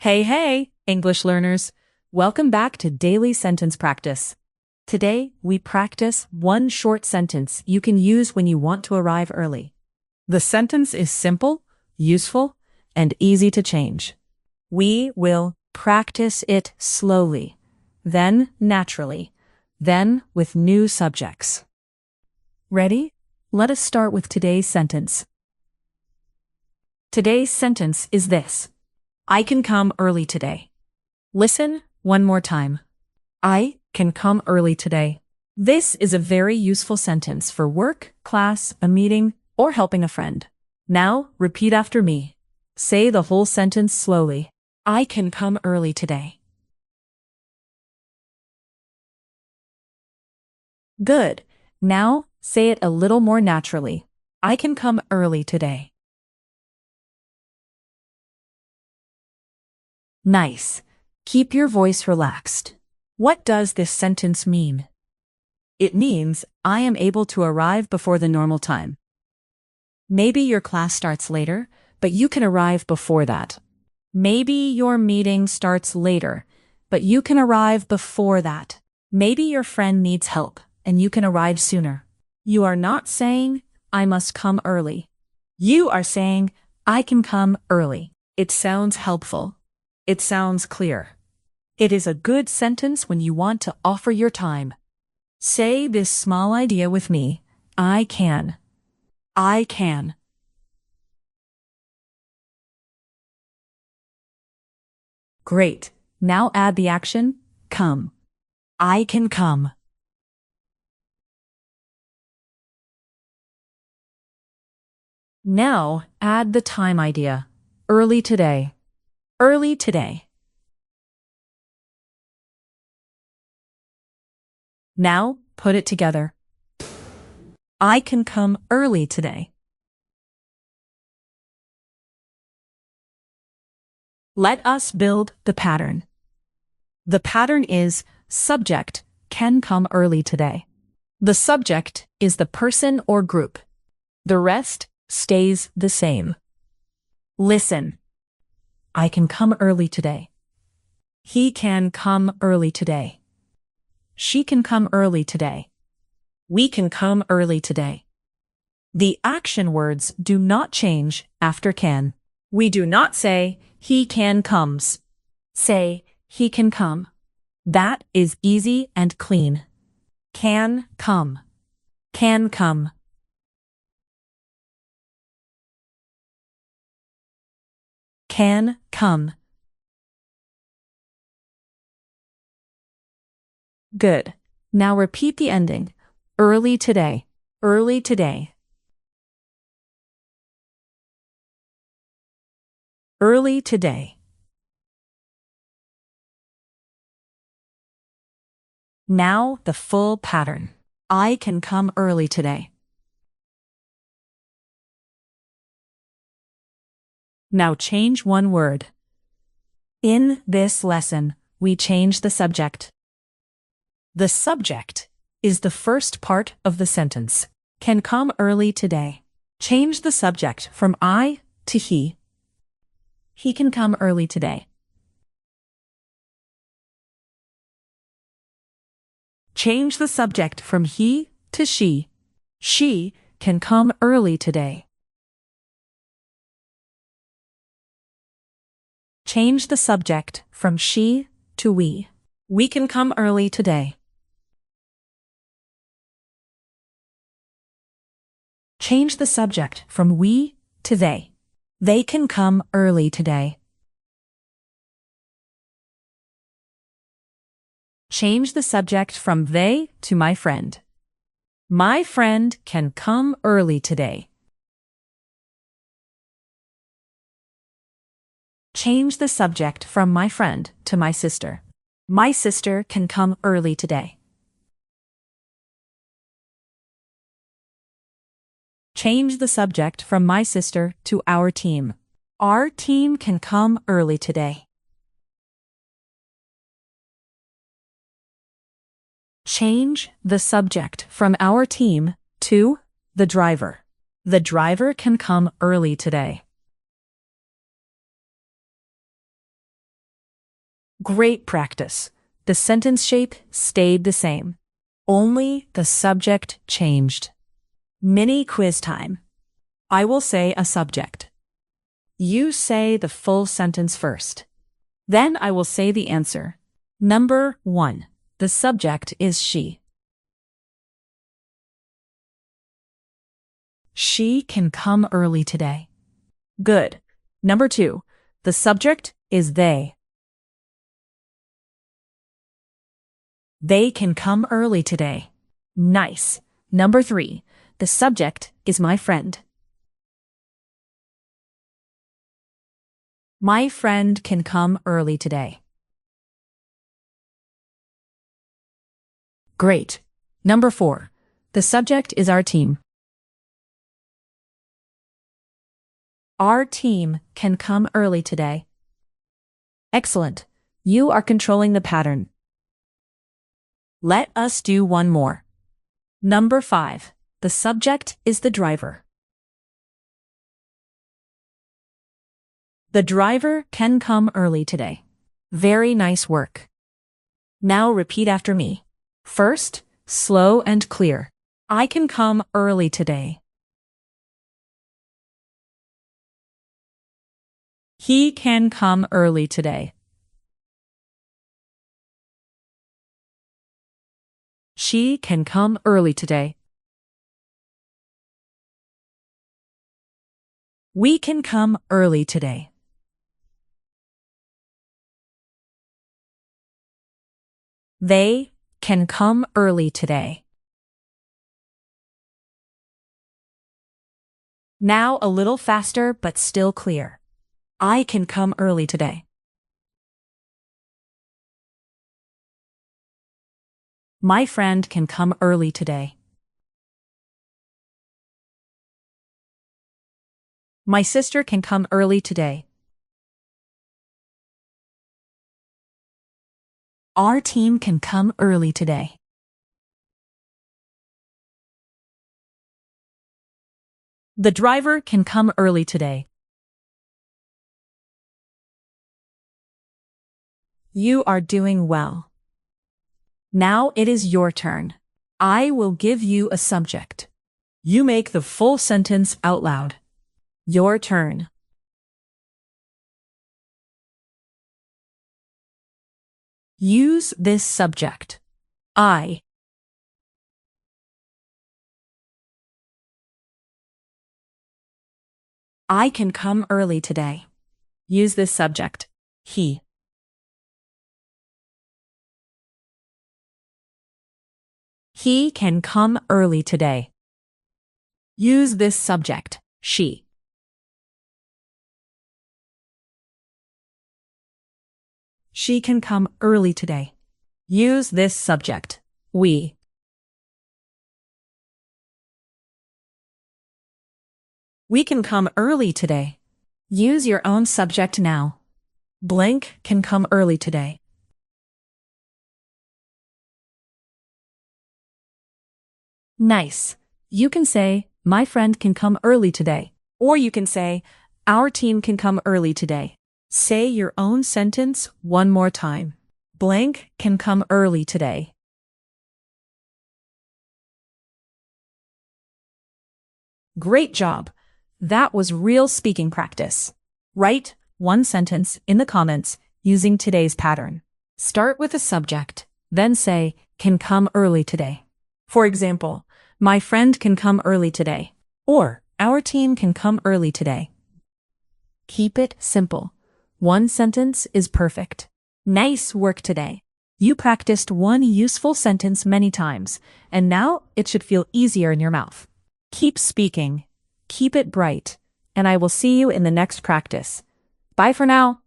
Hey, English learners. Welcome back to Daily Sentence Practice. Today, we practice one short sentence you can use when you want to arrive early. The sentence is simple, useful, and easy to change. We will practice it slowly, then naturally, then with new subjects. Ready? Let us start with today's sentence. Today's sentence is this. I can come early today. Listen one more time. I can come early today. This is a very useful sentence for work, class, a meeting, or helping a friend. Now, repeat after me. Say the whole sentence slowly. I can come early today. Good. Now, say it a little more naturally. I can come early today. Nice. Keep your voice relaxed. What does this sentence mean? It means, I am able to arrive before the normal time. Maybe your class starts later, but you can arrive before that. Maybe your meeting starts later, but you can arrive before that. Maybe your friend needs help, and you can arrive sooner. You are not saying, I must come early. You are saying, I can come early. It sounds helpful. It sounds clear. It is a good sentence when you want to offer your time. Say this small idea with me. I can. I can. Great. Now add the action, come. I can come. Now add the time idea. Early today. Early today. Now, put it together. I can come early today. Let us build the pattern. The pattern is subject can come early today. The subject is the person or group. The rest stays the same. Listen. I can come early today. He can come early today. She can come early today. We can come early today. The action words do not change after can. We do not say, he can comes. Say, he can come. That is easy and clean. Can come. Can come. Can come. Good. Now repeat the ending. Early today. Early today. Early today. Now the full pattern. I can come early today. Now change one word. In this lesson, we change the subject. The subject is the first part of the sentence. Can come early today. Change the subject from I to he. He can come early today. Change the subject from he to she. She can come early today. Change the subject from she to we. We can come early today. Change the subject from we to they. They can come early today. Change the subject from they to my friend. My friend can come early today. Change the subject from my friend to my sister. My sister can come early today. Change the subject from my sister to our team. Our team can come early today. Change the subject from our team to the driver. The driver can come early today. Great practice. The sentence shape stayed the same. Only the subject changed. Mini quiz time. I will say a subject. You say the full sentence first. Then I will say the answer. Number 1. The subject is she. She can come early today. Good. Number 2. The subject is they. They can come early today. Nice. Number 3. The subject is my friend. My friend can come early today. Great. Number 4. The subject is our team. Our team can come early today. Excellent. You are controlling the pattern. Let us do one more. Number 5. The subject is the driver. The driver can come early today. Very nice work. Now repeat after me. First, slow and clear. I can come early today. He can come early today. She can come early today. We can come early today. They can come early today. Now a little faster but still clear. I can come early today. My friend can come early today. My sister can come early today. Our team can come early today. The driver can come early today. You are doing well. Now it is your turn. I will give you a subject. You make the full sentence out loud. Your turn. Use this subject. I can come early today. Use this subject. He. He can come early today. Use this subject. She. She can come early today. Use this subject. We. We can come early today. Use your own subject now. Blank can come early today. Nice. You can say, my friend can come early today. Or you can say, our team can come early today. Say your own sentence one more time. Blank can come early today. Great job. That was real speaking practice. Write one sentence in the comments using today's pattern. Start with a subject, then say, can come early today. For example, my friend can come early today. Or, our team can come early today. Keep it simple. One sentence is perfect. Nice work today. You practiced one useful sentence many times, and now it should feel easier in your mouth. Keep speaking. Keep it bright. And I will see you in the next practice. Bye for now.